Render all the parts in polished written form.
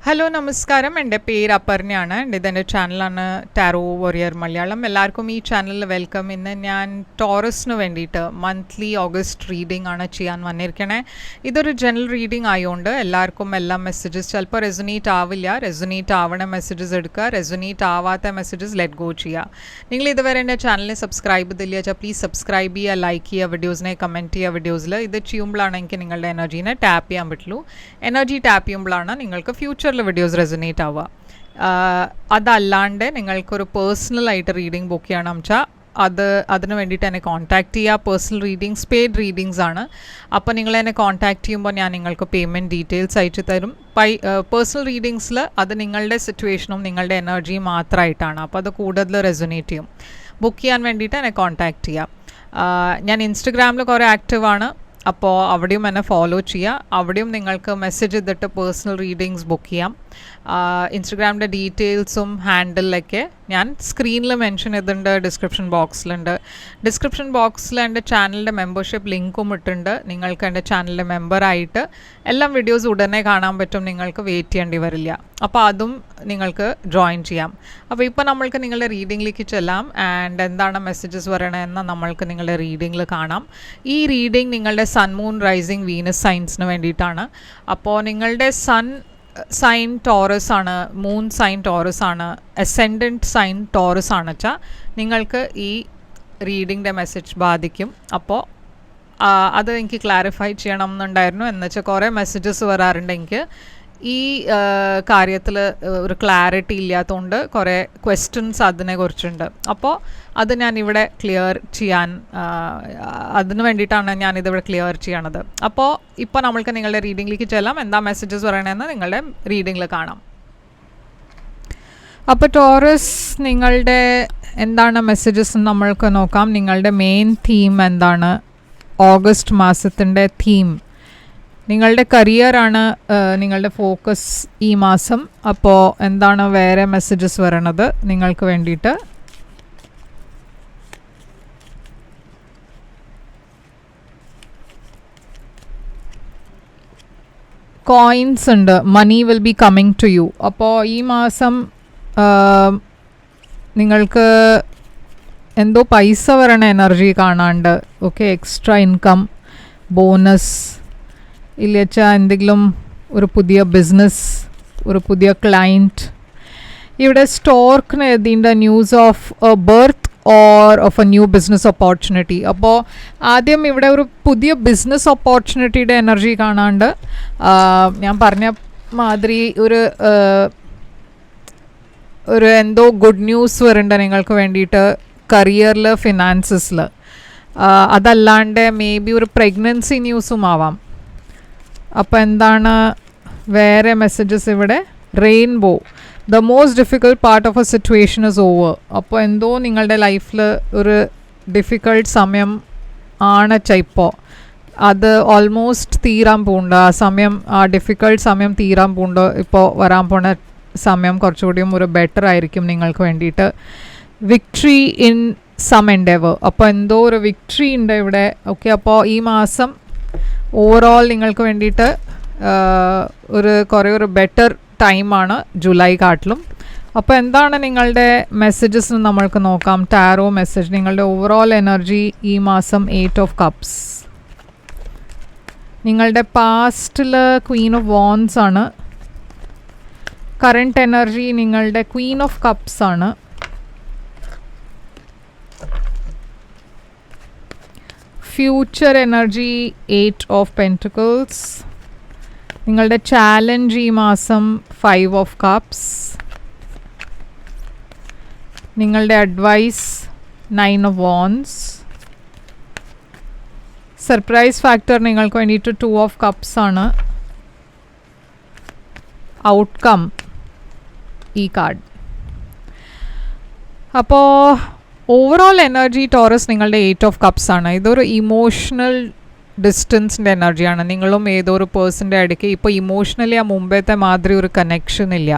Hello നമസ്കാരം, എൻ്റെ പേര് അപർണയാണ്. ഇതെൻ്റെ ചാനലാണ് ടാരോ വോറിയർ മലയാളം. എല്ലാവർക്കും ഈ ചാനലിൽ വെൽക്കം. ഇന്ന് ഞാൻ ടോറസിന് വേണ്ടിയിട്ട് മന്ത്ലി ഓഗസ്റ്റ് റീഡിംഗ് ആണ് ചെയ്യാൻ വന്നിരിക്കണേ. ഇതൊരു ജനറൽ റീഡിംഗ് ആയതുകൊണ്ട് എല്ലാവർക്കും എല്ലാ മെസ്സേജസ് ചിലപ്പോൾ റെസൊനേറ്റ് ആവില്ല. റെസൊനേറ്റ് ആവണ മെസ്സേജസ് എടുക്കുക, റെസൊനേറ്റ് ആവാത്ത മെസ്സേജസ് ലെറ്റ് ഗോ ചെയ്യുക. നിങ്ങൾ ഇതുവരെ എൻ്റെ ചാനലിൽ സബ്സ്ക്രൈബ് ചെയ്തില്ല വെച്ചാൽ പ്ലീസ് സബ്സ്ക്രൈബ് ചെയ്യുക, ലൈക്ക് ചെയ്യുക, വീഡിയോസിനെ കമൻറ്റ് ചെയ്യുക. വീഡിയോസിൽ ഇത് ചെയ്യുമ്പോഴാണ് എനിക്ക് നിങ്ങളുടെ എനർജീനെ ടാപ്പ് ചെയ്യാൻ പറ്റുള്ളൂ. എനർജി ടാപ്പ് ചെയ്യുമ്പോഴാണ് നിങ്ങൾക്ക് ഫ്യൂച്ചറിൽ വീഡിയോസ് റെസൊനേറ്റ് ആവുക. അതല്ലാണ്ട് നിങ്ങൾക്കൊരു പേഴ്സണലായിട്ട് റീഡിംഗ് ബുക്ക് ചെയ്യണം വെച്ചാൽ അതിന് വേണ്ടിയിട്ട് എന്നെ കോൺടാക്റ്റ് ചെയ്യുക. പേഴ്സണൽ റീഡിങ്സ് പെയ്ഡ് റീഡിങ്സ് ആണ്. അപ്പോൾ നിങ്ങൾ എന്നെ കോൺടാക്റ്റ് ചെയ്യുമ്പോൾ ഞാൻ നിങ്ങൾക്ക് പേയ്മെൻറ്റ് ഡീറ്റെയിൽസ് അയച്ചു തരും. പേഴ്സണൽ റീഡിങ്സിൽ അത് നിങ്ങളുടെ സിറ്റുവേഷനും നിങ്ങളുടെ എനർജിയും മാത്രമായിട്ടാണ്. അപ്പോൾ അത് കൂടുതൽ റെസൊനേറ്റ് ചെയ്യും. ബുക്ക് ചെയ്യാൻ വേണ്ടിയിട്ട് എന്നെ കോൺടാക്റ്റ് ചെയ്യാം. ഞാൻ ഇൻസ്റ്റഗ്രാമിൽ കുറേ ആക്റ്റീവാണ്. അപ്പോൾ അവിടെയും എന്നെ ഫോളോ ചെയ്യുക. അവിടെയും നിങ്ങൾക്ക് മെസ്സേജ് ചെയ്തിട്ട് പേഴ്സണൽ റീഡിങ്സ് ബുക്ക് ചെയ്യാം. ഇൻസ്റ്റഗ്രാമിൻ്റെ ഡീറ്റെയിൽസും ഹാൻഡിലൊക്കെ ഞാൻ സ്ക്രീനിൽ മെൻഷൻ ചെയ്തിട്ടുണ്ട്, ഡിസ്ക്രിപ്ഷൻ ബോക്സിലുണ്ട്. ഡിസ്ക്രിപ്ഷൻ ബോക്സിൽ എൻ്റെ ചാനലിൻ്റെ മെമ്പർഷിപ്പ് ലിങ്കും ഇട്ടുണ്ട്. നിങ്ങൾക്ക് എൻ്റെ ചാനലിൻ്റെ മെമ്പറായിട്ട് എല്ലാം വീഡിയോസ് ഉടനെ കാണാൻ പറ്റും. നിങ്ങൾക്ക് വെയിറ്റ് ചെയ്യേണ്ടി വരില്ല. അപ്പോൾ അതും നിങ്ങൾക്ക് ജോയിൻ ചെയ്യാം. അപ്പോൾ ഇപ്പോൾ നമ്മൾക്ക് നിങ്ങളുടെ റീഡിങ്ങിലേക്ക് ചെല്ലാം. ആൻഡ് എന്താണ് മെസ്സേജസ് പറയണതെന്ന് നമ്മൾക്ക് നിങ്ങളുടെ റീഡിങ്ങിൽ കാണാം. ഈ റീഡിങ് നിങ്ങളുടെ സൺ, മൂൺ, റൈസിങ്, വീനസ് സൈൻസിന് വേണ്ടിയിട്ടാണ്. അപ്പോൾ നിങ്ങളുടെ സൺ സൈൻ ടോറസ് ആണ്, മൂൺ സൈൻ ടോറസ് ആണ്, അസെൻഡൻറ്റ് സൈൻ ടോറസ് ആണ് വെച്ചാൽ നിങ്ങൾക്ക് ഈ റീഡിങ്ങിൻ്റെ മെസ്സേജ് ബാധിക്കും. അപ്പോൾ അത് എനിക്ക് ക്ലാരിഫൈ ചെയ്യണം എന്നുണ്ടായിരുന്നു. എന്നുവെച്ചാൽ കുറേ മെസ്സേജസ് വരാറുണ്ട്. എനിക്ക് ഈ കാര്യത്തിൽ ഒരു ക്ലാരിറ്റി ഇല്ലാത്തതുകൊണ്ട് കുറേ ക്വസ്റ്റ്യൻസ് അതിനെക്കുറിച്ചുണ്ട്. അപ്പോൾ അത് ഞാനിവിടെ ക്ലിയർ ചെയ്യാൻ അതിന് വേണ്ടിയിട്ടാണ് ഞാനിതിവിടെ ക്ലിയർ ചെയ്യണത്. അപ്പോൾ ഇപ്പോൾ നമ്മൾക്ക് നിങ്ങളുടെ റീഡിങ്ങിലേക്ക് ചെല്ലാം. എന്താ മെസ്സേജസ് പറയണമെന്ന് നിങ്ങളുടെ റീഡിങ്ങിൽ കാണാം. അപ്പോൾ ടോറസ്, നിങ്ങളുടെ എന്താണ് മെസ്സേജസ് നമ്മൾക്ക് നോക്കാം. നിങ്ങളുടെ മെയിൻ തീം എന്താണ്? ഓഗസ്റ്റ് മാസത്തിൻ്റെ തീം നിങ്ങളുടെ കരിയറാണ്, നിങ്ങളുടെ ഫോക്കസ് ഈ മാസം. അപ്പോൾ എന്താണ് വേറെ മെസ്സേജസ് വരണത് നിങ്ങൾക്ക് വേണ്ടിയിട്ട്? കോയിൻസ് ഉണ്ട്. Money will be coming to you. അപ്പോൾ ഈ മാസം നിങ്ങൾക്ക് എന്തോ പൈസ വരണ എനർജി കാണാണ്ട്. ഓക്കെ, എക്സ്ട്രാ ഇൻകം, ബോണസ് ഇല്ലച്ചാൽ എന്തെങ്കിലും ഒരു പുതിയ ബിസിനസ്, ഒരു പുതിയ ക്ലയൻറ്റ്. ഇവിടെ സ്റ്റോർക്കിന് എഴുതിൻ്റെ news of a birth or of a new business opportunity. അപ്പോൾ ആദ്യം ഇവിടെ ഒരു പുതിയ ബിസിനസ് ഓപ്പർച്യൂണിറ്റിയുടെ എനർജി കാണാണ്ട്. ഞാൻ പറഞ്ഞ മാതിരി ഒരു എന്തോ ഗുഡ് ന്യൂസ് വരുന്നുണ്ട് നിങ്ങൾക്ക് വേണ്ടിയിട്ട് കരിയറിൽ, ഫിനാൻസസിൽ. അതല്ലാണ്ട് മേ ബി ഒരു പ്രഗ്നൻസി ന്യൂസും ആവാം. അപ്പോൾ എന്താണ് വേറെ മെസ്സേജസ് ഇവിടെ? Rainbow, the most difficult part of A situation is over. അപ്പോൾ എന്തോ നിങ്ങളുടെ ലൈഫിൽ ഒരു ഡിഫിക്കൾട്ട് സമയം ആണ് ഇപ്പോൾ. അത് ഓൾമോസ്റ്റ് തീരാൻ പോകുന്നുണ്ട്. ആ സമയം, ആ ഡിഫിക്കൾട്ട് സമയം തീരാൻ പോകുന്നുണ്ട്. ഇപ്പോൾ വരാൻ പോണ സമയം കുറച്ചുകൂടിയും ഒരു ബെറ്റർ ആയിരിക്കും നിങ്ങൾക്ക് വേണ്ടിയിട്ട്. Victory in some endeavour. അപ്പോൾ എന്തോ ഒരു വിക്ട്രി ഉണ്ട് ഇവിടെ. ഓക്കെ, അപ്പോൾ ഈ മാസം ഓവറോൾ നിങ്ങൾക്ക് വേണ്ടിയിട്ട് ഒരു ബെറ്റർ ടൈമാണ് ജൂലൈ കാട്ടിലും. അപ്പോൾ എന്താണ് നിങ്ങളുടെ മെസ്സേജസ് നമ്മൾക്ക് നോക്കാം. ടാരോ മെസ്സേജ്, നിങ്ങളുടെ ഓവറോൾ എനർജി ഈ മാസം 8 ഓഫ് കപ്സ്. നിങ്ങളുടെ പാസ്റ്റിൽ ക്വീൻ ഓഫ് വാൻഡ്സ് ആണ്. കറണ്ട് എനർജി നിങ്ങളുടെ ക്വീൻ ഓഫ് കപ്സ് ആണ്. Future energy 8 of pentacles. നിങ്ങളുടെ ചാലഞ്ച് ഈ മാസം 5 ഓഫ് കപ്സ്. നിങ്ങളുടെ advice 9 of wands. Surprise factor നിങ്ങൾക്ക് വേണ്ടിയിട്ട് 2 ഓഫ് കപ്സ് ആണ്. ഔട്ട്കം ഈ കാർഡ്. അപ്പോൾ ഓവറോൾ എനർജി ടോറസ് നിങ്ങളുടെ 8 ഓഫ് കപ്സ് ആണ്. ഇതൊരു ഇമോഷണൽ ഡിസ്റ്റൻസിൻ്റെ എനർജിയാണ്. നിങ്ങളും ഏതോ ഒരു പേഴ്സൻ്റെ ഇടയ്ക്ക് ഇപ്പോൾ ഇമോഷണലി ആ മുമ്പത്തെ മാതിരി ഒരു കണക്ഷൻ ഇല്ല.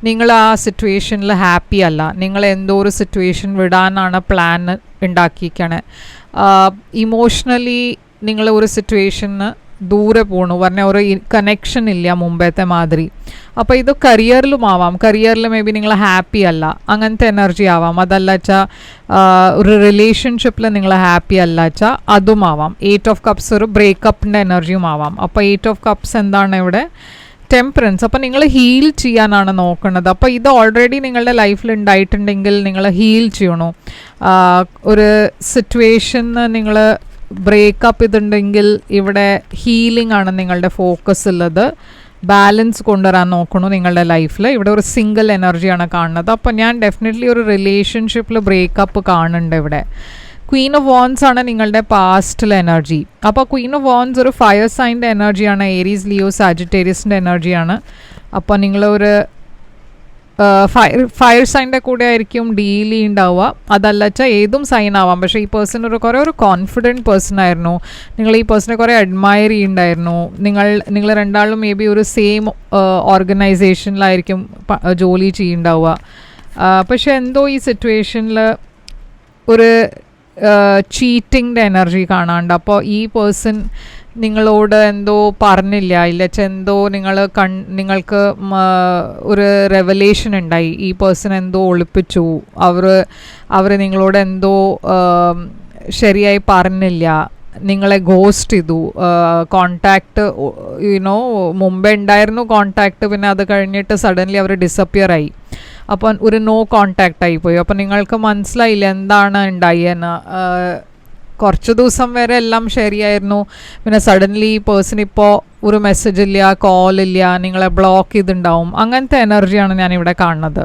നിങ്ങൾ ആ സിറ്റുവേഷനിൽ ഹാപ്പി അല്ല. നിങ്ങൾ എന്തോ ഒരു സിറ്റുവേഷൻ വിടാനാണ് പ്ലാൻ ഉണ്ടാക്കിയിരിക്കണേ. ഇമോഷണലി നിങ്ങൾ ഒരു സിറ്റുവേഷന് ദൂരെ പോണു പറഞ്ഞ ഒരു കണക്ഷൻ ഇല്ല മുമ്പത്തെ മാതിരി. അപ്പോൾ ഇത് കരിയറിലും ആവാം, കരിയറിൽ മേ ബി നിങ്ങൾ ഹാപ്പി അല്ല, അങ്ങനത്തെ എനർജി ആവാം. അതല്ല വെച്ചാൽ ഒരു റിലേഷൻഷിപ്പിൽ നിങ്ങൾ ഹാപ്പി അല്ല വെച്ചാൽ അതും ആവാം. 8 ഓഫ് കപ്സ് ഒരു ബ്രേക്കപ്പിൻ്റെ എനർജിയും ആവാം. അപ്പോൾ 8 ഓഫ് കപ്സ് എന്താണ് ഇവിടെ? ടെമ്പറൻസ്. അപ്പോൾ നിങ്ങൾ ഹീൽ ചെയ്യാനാണ് നോക്കുന്നത്. അപ്പോൾ ഇത് ഓൾറെഡി നിങ്ങളുടെ ലൈഫിൽ ഉണ്ടായിട്ടുണ്ടെങ്കിൽ നിങ്ങൾ ഹീൽ ചെയ്യണോ. ഒരു സിറ്റുവേഷന് നിങ്ങൾ ബ്രേക്കപ്പ് ഇതുണ്ടെങ്കിൽ ഇവിടെ ഹീലിംഗ് ആണ് നിങ്ങളുടെ ഫോക്കസ് ഉള്ളത്. ബാലൻസ് കൊണ്ടുവരാൻ നോക്കണു നിങ്ങളുടെ ലൈഫിൽ. ഇവിടെ ഒരു സിംഗിൾ എനർജിയാണ് കാണുന്നത്. അപ്പോൾ ഞാൻ ഡെഫിനറ്റ്ലി ഒരു റിലേഷൻഷിപ്പിൽ ബ്രേക്കപ്പ് കാണുന്നുണ്ട് ഇവിടെ. ക്വീൻ ഓഫ് വോൺസ് ആണ് നിങ്ങളുടെ പാസ്റ്റിലെ എനർജി. അപ്പോൾ ക്വീൻ ഓഫ് വോൺസ് ഒരു ഫയർ സൈൻ്റെ എനർജിയാണ്, ഏരീസ് ലിയോ സാജിറ്റേറിയസിൻ്റെ എനർജിയാണ്. അപ്പോൾ നിങ്ങളൊരു ഫയർ സൈൻ്റെ കൂടെ ആയിരിക്കും ഡീൽ ഉണ്ടാവുക. അതല്ല വെച്ചാൽ ഏതും സൈൻ ആവാം. പക്ഷേ ഈ പേഴ്സൺ കുറേ ഒരു കോൺഫിഡൻറ്റ് പേഴ്സൺ ആയിരുന്നു. നിങ്ങൾ ഈ പേഴ്സണെ കുറേ അഡ്മയർ ചെയ്യുന്നുണ്ടായിരുന്നു. നിങ്ങൾ രണ്ടാളും മേ ബി ഒരു സെയിം ഓർഗനൈസേഷനിലായിരിക്കും ജോലി ചെയ്യുന്നുണ്ടാവുക. പക്ഷെ എന്തോ ഈ സിറ്റുവേഷനിൽ ഒരു ചീറ്റിങ്ങിൻ്റെ എനർജി കാണാണ്ട്. അപ്പോൾ ഈ പേഴ്സൺ നിങ്ങളോട് എന്തോ പറഞ്ഞില്ല, ഇല്ലച്ച എന്തോ നിങ്ങൾക്ക് ഒരു റെവലേഷൻ ഉണ്ടായി. ഈ പേഴ്സൺ എന്തോ ഒളിപ്പിച്ചു, അവർ നിങ്ങളോട് എന്തോ ശരിയായി പറഞ്ഞില്ല, നിങ്ങളെ ഗോസ്റ്റ് ചെയ്തു. കോണ്ടാക്റ്റ് മുമ്പേ ഉണ്ടായിരുന്നു കോണ്ടാക്റ്റ്, പിന്നെ അത് കഴിഞ്ഞിട്ട് സഡൻലി അവർ ഡിസപ്പിയർ ആയി. അപ്പം ഒരു നോ കോണ്ടാക്റ്റ് ആയിപ്പോയി. അപ്പം നിങ്ങൾക്ക് മനസ്സിലായില്ല എന്താണ് ഉണ്ടായെന്ന്. കുറച്ച് ദിവസം വരെ എല്ലാം ശരിയായിരുന്നു, പിന്നെ സഡൻലി ഈ പേഴ്സൺ ഇപ്പോൾ ഒരു മെസ്സേജ് ഇല്ല, കോളില്ല, നിങ്ങളെ ബ്ലോക്ക് ചെയ്തിട്ടുണ്ടാവും. അങ്ങനത്തെ എനർജിയാണ് ഞാനിവിടെ കാണുന്നത്.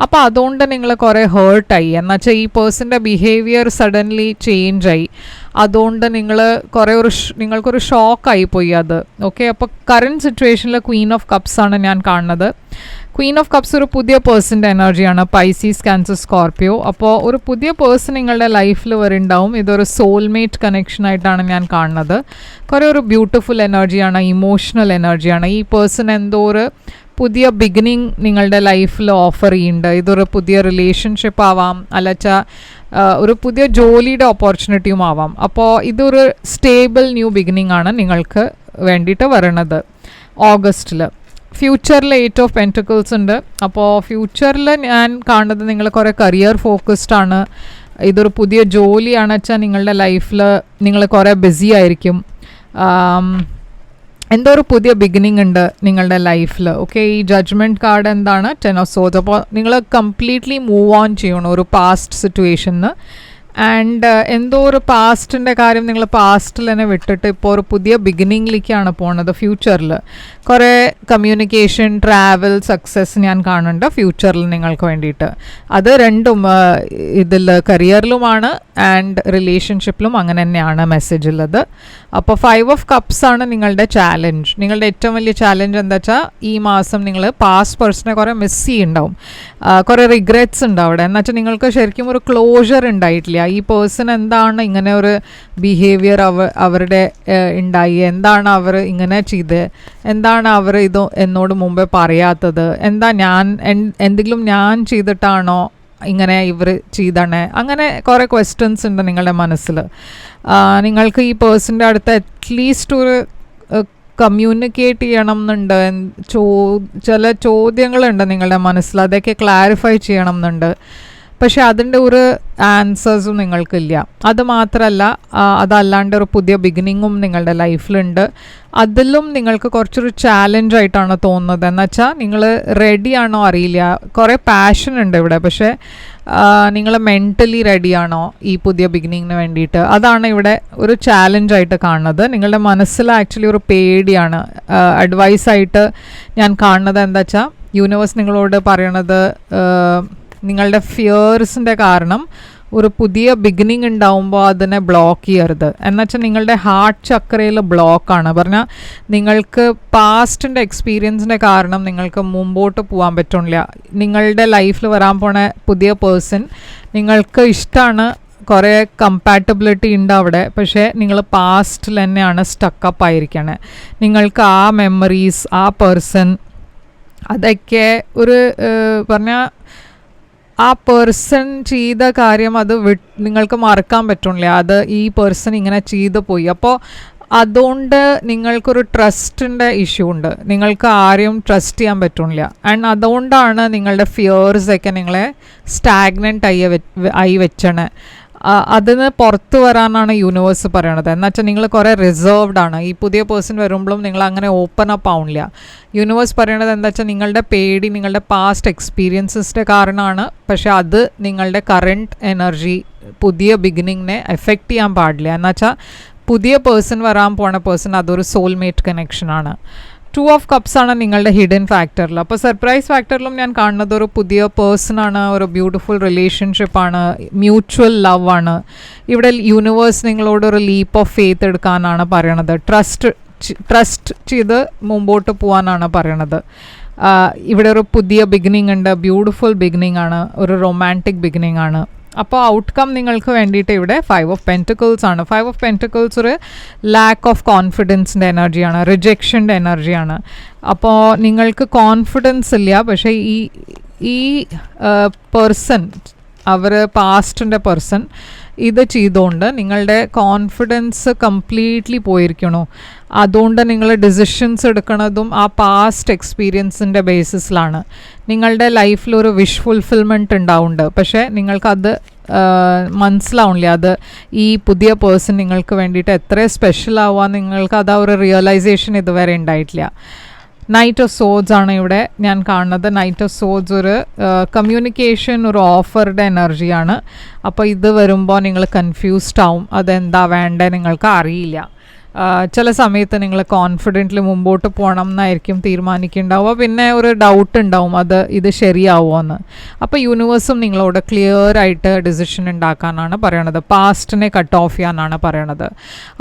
അപ്പോൾ അതുകൊണ്ട് നിങ്ങൾ കുറേ ഹേർട്ടായി. എന്നുവെച്ചാൽ ഈ പേഴ്സൻ്റെ ബിഹേവിയർ സഡൻലി ചേഞ്ച് ആയി. അതുകൊണ്ട് നിങ്ങൾക്കൊരു ഷോക്കായിപ്പോയി അത്. ഓക്കെ, അപ്പോൾ കറൻറ്റ് സിറ്റുവേഷനിൽ ക്വീൻ ഓഫ് കപ്സ് ആണ് ഞാൻ കാണുന്നത്. ക്വീൻ ഓഫ് കപ്സ് ഒരു പുതിയ പേഴ്സൻ്റെ എനർജിയാണ്, പൈസീസ്, ക്യാൻസർ, സ്കോർപ്പിയോ. അപ്പോൾ ഒരു പുതിയ പേഴ്സൺ നിങ്ങളുടെ ലൈഫിൽ വരുന്നുണ്ടാവും. ഇതൊരു സോൾമേറ്റ് കണക്ഷനായിട്ടാണ് ഞാൻ കാണുന്നത്. കുറേ ഒരു ബ്യൂട്ടിഫുൾ എനർജിയാണ്, ഇമോഷണൽ എനർജിയാണ്. ഈ പേഴ്സൺ എന്തോ ഒരു പുതിയ ബിഗിനിങ് നിങ്ങളുടെ ലൈഫിൽ ഓഫർ ചെയ്യുന്നുണ്ട്. ഇതൊരു പുതിയ റിലേഷൻഷിപ്പ് ആവാം, അല്ലച്ചാൽ ഒരു പുതിയ ജോലിയുടെ ഓപ്പർച്യൂണിറ്റിയും ആവാം. അപ്പോൾ ഇതൊരു സ്റ്റേബിൾ ന്യൂ ബിഗിനിങ് ആണ് നിങ്ങൾക്ക് വേണ്ടിയിട്ട് വരണത് ഓഗസ്റ്റിൽ. ഫ്യൂച്ചറിൽ 8 ഓഫ് പെൻറ്റക്കിൾസ് ഉണ്ട്. അപ്പോൾ ഫ്യൂച്ചറിൽ ഞാൻ കാണുന്നത് നിങ്ങൾ കുറേ കരിയർ ഫോക്കസ്ഡ് ആണ്. ഇതൊരു പുതിയ ജോലിയാണ് വെച്ചാൽ നിങ്ങളുടെ ലൈഫിൽ നിങ്ങൾ കുറേ ബിസി ആയിരിക്കും. എന്തോ ഒരു പുതിയ ബിഗിനിങ് ഉണ്ട് നിങ്ങളുടെ ലൈഫിൽ. ഓക്കെ, ഈ ജഡ്ജ്മെൻറ്റ് കാർഡ് എന്താണ്? 10 ഓഫ് സോർഡ്സ്. അപ്പോൾ നിങ്ങൾ കംപ്ലീറ്റ്ലി മൂവ് ഓൺ ചെയ്യണം ഒരു പാസ്റ്റ് സിറ്റുവേഷന്. ആൻഡ് എന്തോ ഒരു പാസ്റ്റിൻ്റെ കാര്യം നിങ്ങൾ പാസ്റ്റിൽ തന്നെ വിട്ടിട്ട് ഇപ്പോൾ ഒരു പുതിയ ബിഗിനിങ്ങിലേക്കാണ് പോകുന്നത്. ഫ്യൂച്ചറിൽ കുറേ കമ്മ്യൂണിക്കേഷൻ, ട്രാവൽ, സക്സസ് ഞാൻ കാണുന്നുണ്ട് ഫ്യൂച്ചറിൽ നിങ്ങൾക്ക് വേണ്ടിയിട്ട്. അത് രണ്ടും ഇതിൽ കരിയറിലുമാണ് ആൻഡ് റിലേഷൻഷിപ്പിലും അങ്ങനെ തന്നെയാണ് മെസ്സേജ് ഉള്ളത്. അപ്പോൾ 5 ഓഫ് കപ്സ് ആണ് നിങ്ങളുടെ ചാലഞ്ച്. നിങ്ങളുടെ ഏറ്റവും വലിയ ചാലഞ്ച് എന്താ വെച്ചാൽ ഈ മാസം നിങ്ങൾ പാസ്റ്റ് പേഴ്സണെ കുറേ മിസ് ചെയ്യുന്നുണ്ടാവും, കുറേ റിഗ്രറ്റ്സ് ഉണ്ട് അവിടെ. എന്നുവെച്ചാൽ നിങ്ങൾക്ക് ശരിക്കും ഒരു ക്ലോഷർ ഉണ്ടായിട്ടില്ല. ഈ പേഴ്സൺ എന്താണ് ഇങ്ങനെ ഒരു ബിഹേവിയർ അവരുടെ ഉണ്ടായി, എന്താണ് അവർ ഇങ്ങനെ ചെയ്ത്, എന്താണ് അവർ ഇത് എന്നോട് മുമ്പേ പറയാത്തത്, എന്തെങ്കിലും ഞാൻ ചെയ്തിട്ടാണോ ഇങ്ങനെ ഇവർ ചെയ്തണേ, അങ്ങനെ കുറേ ക്വസ്റ്റ്യൻസ് ഉണ്ട് നിങ്ങളുടെ മനസ്സിൽ. നിങ്ങൾക്ക് ഈ പേഴ്സൻ്റെ അടുത്ത് അറ്റ്ലീസ്റ്റ് ഒരു കമ്മ്യൂണിക്കേറ്റ് ചെയ്യണം എന്നുണ്ട്. ചില ചോദ്യങ്ങളുണ്ട് നിങ്ങളുടെ മനസ്സിൽ, അതൊക്കെ ക്ലാരിഫൈ ചെയ്യണം എന്നുണ്ട്. പക്ഷെ അതിൻ്റെ ഒരു ആൻസേഴ്സും നിങ്ങൾക്കില്ല. അത് മാത്രമല്ല, അതല്ലാണ്ട് ഒരു പുതിയ ബിഗിനിങ്ങും നിങ്ങളുടെ ലൈഫിലുണ്ട്. അതിലും നിങ്ങൾക്ക് കുറച്ചൊരു ചാലഞ്ചായിട്ടാണ് തോന്നുന്നത്. എന്നുവെച്ചാൽ നിങ്ങൾ റെഡിയാണോ അറിയില്ല. കുറേ പാഷൻ ഉണ്ട് ഇവിടെ, പക്ഷേ നിങ്ങൾ മെൻ്റലി റെഡിയാണോ ഈ പുതിയ ബിഗിനിങ്ങിന് വേണ്ടിയിട്ട്? അതാണ് ഇവിടെ ഒരു ചാലഞ്ചായിട്ട് കാണുന്നത്. നിങ്ങളുടെ മനസ്സിൽ ആക്ച്വലി ഒരു പേടിയാണ്. അഡ്വൈസായിട്ട് ഞാൻ കാണുന്നത് എന്താ വെച്ചാൽ, യൂണിവേഴ്സ് നിങ്ങളോട് പറയണത് നിങ്ങളുടെ ഫിയേഴ്സിൻ്റെ കാരണം ഒരു പുതിയ ബിഗിനിങ് ഉണ്ടാവുമ്പോൾ അതിനെ ബ്ലോക്ക് ചെയ്യരുത്. എന്നുവെച്ചാൽ നിങ്ങളുടെ ഹാർട്ട് ചക്രയിൽ ബ്ലോക്കാണ്. പറഞ്ഞാൽ നിങ്ങൾക്ക് പാസ്റ്റിൻ്റെ എക്സ്പീരിയൻസിൻ്റെ കാരണം നിങ്ങൾക്ക് മുമ്പോട്ട് പോകാൻ പറ്റില്ല. നിങ്ങളുടെ ലൈഫിൽ വരാൻ പോണ പുതിയ പേഴ്സൺ നിങ്ങൾക്ക് ഇഷ്ടമാണ്, കുറേ കമ്പാറ്റബിലിറ്റി ഉണ്ട് അവിടെ. പക്ഷേ നിങ്ങൾ പാസ്റ്റിൽ തന്നെയാണ് സ്റ്റക്കപ്പ് ആയിരിക്കണേ. നിങ്ങൾക്ക് ആ മെമ്മറീസ്, ആ പേഴ്സൺ, അതൊക്കെ ഒരു പറഞ്ഞാൽ ആ പേഴ്സൺ ചെയ്ത കാര്യം അത് നിങ്ങൾക്ക് മറക്കാൻ പറ്റില്ല. അത് ഈ പേഴ്സൺ ഇങ്ങനെ ചെയ്തു പോയി. അപ്പോൾ അതുകൊണ്ട് നിങ്ങൾക്കൊരു ട്രസ്റ്റിൻ്റെ ഇഷ്യൂ ഉണ്ട്. നിങ്ങൾക്ക് ആരെയും ട്രസ്റ്റ് ചെയ്യാൻ പറ്റില്ല. ആൻഡ് അതുകൊണ്ടാണ് നിങ്ങളുടെ ഫിയേഴ്സൊക്കെ നിങ്ങളെ സ്റ്റാഗ്നൻ്റ് ആയി വെച്ചണേ. അതിന് പുറത്ത് വരാനാണ് യൂണിവേഴ്സ് പറയണത്. എന്ന് വെച്ചാൽ നിങ്ങൾ കുറേ റിസർവ്ഡ് ആണ്. ഈ പുതിയ പേഴ്സൺ വരുമ്പോഴും നിങ്ങൾ അങ്ങനെ ഓപ്പൺ അപ്പ് ആവുന്നില്ല. യൂണിവേഴ്സ് പറയണത് എന്താ വെച്ചാൽ നിങ്ങളുടെ പേടി നിങ്ങളുടെ പാസ്റ്റ് എക്സ്പീരിയൻസിൻ്റെ കാരണമാണ്. പക്ഷേ അത് നിങ്ങളുടെ കറണ്ട് എനർജി പുതിയ ബിഗിനിങ്ങിനെ എഫക്റ്റ് ചെയ്യാൻ പാടില്ല. എന്ന് വെച്ചാൽ പുതിയ പേഴ്സൺ വരാൻ പോണ പേഴ്സൺ അതൊരു സോൾമേറ്റ് കണക്ഷനാണ്. 2 ഓഫ് കപ്സ് ആണ് നിങ്ങളുടെ ഹിഡൻ ഫാക്ടറിൽ. അപ്പോൾ സർപ്രൈസ് ഫാക്ടറിലും ഞാൻ കാണുന്നത് ഒരു പുതിയ പേഴ്സണാണ്, ഒരു ബ്യൂട്ടിഫുൾ റിലേഷൻഷിപ്പാണ്, മ്യൂച്വൽ ലവ് ആണ്. ഇവിടെ യൂണിവേഴ്സ് നിങ്ങളോട് ഒരു ലീപ്പ് ഓഫ് ഫെയ്ത്ത് എടുക്കാനാണ് പറയണത്. ട്രസ്റ്റ് ചെയ്ത് മുമ്പോട്ട് പോകാനാണ് പറയണത്. ഇവിടെ ഒരു പുതിയ ബിഗിനിങ് ഉണ്ട്, ബ്യൂട്ടിഫുൾ ബിഗിനിങ് ആണ്, ഒരു റൊമാൻറ്റിക് ബിഗിനിങ് ആണ്. അപ്പോൾ ഔട്ട്കം നിങ്ങൾക്ക് വേണ്ടിയിട്ട് ഇവിടെ 5 ഓഫ് പെൻറ്റിക്കിൾസ് ആണ്. 5 ഓഫ് പെൻറ്റിക്കിൾസ് ഒരു ലാക്ക് ഓഫ് കോൺഫിഡൻസിൻ്റെ എനർജിയാണ്, റിജക്ഷൻ്റെ എനർജിയാണ്. അപ്പോൾ നിങ്ങൾക്ക് കോൺഫിഡൻസ് ഇല്ല. പക്ഷേ ഈ പേഴ്സൺ അവർ പാസ്റ്റിൻ്റെ പേഴ്സൺ ഇത് ചെയ്തുകൊണ്ട് നിങ്ങളുടെ കോൺഫിഡൻസ് കംപ്ലീറ്റ്ലി പോയിരിക്കണു. അതുകൊണ്ട് നിങ്ങൾ ഡിസിഷൻസ് എടുക്കുന്നതും ആ പാസ്റ്റ് എക്സ്പീരിയൻസിൻ്റെ ബേസിസിലാണ്. നിങ്ങളുടെ ലൈഫിൽ ഒരു വിഷ് ഫുൾഫിൽമെൻറ്റ് ഉണ്ടാവുന്നുണ്ട്. പക്ഷേ നിങ്ങൾക്കത് മനസ്സിലാവുന്നില്ല. അത് ഈ പുതിയ പേഴ്സൺ നിങ്ങൾക്ക് വേണ്ടിയിട്ട് എത്ര സ്പെഷ്യൽ ആവുക നിങ്ങൾക്ക് അത് ആ ഒരു റിയലൈസേഷൻ ഇതുവരെ ഉണ്ടായിട്ടില്ല. നൈറ്റ് ഓഫ് സോഡ്സ് ആണ് ഇവിടെ ഞാൻ കാണുന്നത്. നൈറ്റ് ഓഫ് സോഡ്സ് ഒരു കമ്മ്യൂണിക്കേഷൻ, ഒരു ഓഫറുടെ എനർജിയാണ്. അപ്പോൾ ഇത് വരുമ്പോൾ നിങ്ങൾ കൺഫ്യൂസ്ഡ് ആവും. അതെന്താ വേണ്ടത് നിങ്ങൾക്ക് അറിയില്ല. ചില സമയത്ത് നിങ്ങൾ കോൺഫിഡൻ്റ്ലി മുമ്പോട്ട് പോകണം എന്നായിരിക്കും തീരുമാനിക്കുന്നുണ്ടാവുക. പിന്നെ ഒരു ഡൗട്ട് ഉണ്ടാവും ഇത് ശരിയാവുമോ എന്ന്. അപ്പോൾ യൂണിവേഴ്സും നിങ്ങളോട് ക്ലിയർ ആയിട്ട് ഡിസിഷൻ ഉണ്ടാക്കാനാണ് പറയണത്. പാസ്റ്റിനെ കട്ട് ഓഫ് ചെയ്യാനാണ് പറയണത്.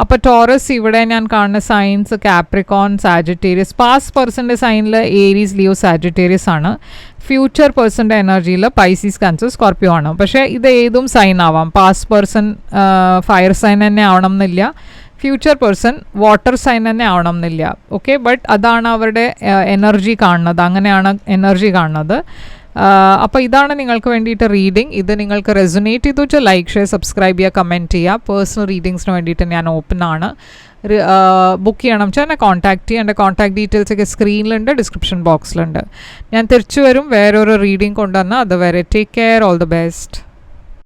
അപ്പോൾ ടോറസ് ഇവിടെ ഞാൻ കാണുന്ന സൈൻസ് കാപ്രിക്കോൺ, സാജിറ്റേറിയസ്. പാസ്റ്റ് പേഴ്സൻ്റെ സൈനിൽ ഏരീസ്, ലിയോ, സാജിറ്റേറിയസ് ആണ്. ഫ്യൂച്ചർ പേഴ്സൻ്റെ എനർജിയിൽ പൈസീസ്, കാൻസർ, സ്കോർപ്പിയോ ആണ്. പക്ഷേ ഇത് ഏതും സൈൻ ആവാം. പാസ്റ്റ് പേഴ്സൺ ഫയർ സൈൻ തന്നെ ആവണം എന്നില്ല, ഫ്യൂച്ചർ പേഴ്സൺ വാട്ടർ സൈൻ തന്നെ ആവണം എന്നില്ല. ഓക്കെ, ബട്ട് അതാണ് അവരുടെ എനർജി കാണുന്നത്, അങ്ങനെയാണ് എനർജി കാണുന്നത്. അപ്പോൾ ഇതാണ് നിങ്ങൾക്ക് വേണ്ടിയിട്ട് റീഡിംഗ്. ഇത് നിങ്ങൾക്ക് റെസൊനേറ്റ് ചെയ്തു വെച്ചാൽ ലൈക്ക്, ഷെയർ, സബ്സ്ക്രൈബ് ചെയ്യുക, കമൻറ്റ് ചെയ്യുക. പേഴ്സണൽ റീഡിങ്സിന് വേണ്ടിയിട്ട് ഞാൻ ഓപ്പൺ ആണ്. ബുക്ക് ചെയ്യണം വെച്ചാൽ എന്നെ കോൺടാക്ട് ചെയ്യുക. എൻ്റെ കോൺടാക്ട് ഡീറ്റെയിൽസ് ഒക്കെ സ്ക്രീനിലുണ്ട്, ഡിസ്ക്രിപ്ഷൻ ബോക്സിലുണ്ട്. ഞാൻ തിരിച്ചു വരും വേറൊരു റീഡിംഗ് കൊണ്ടുവന്നാൽ. അതുവരെ take care, all the best.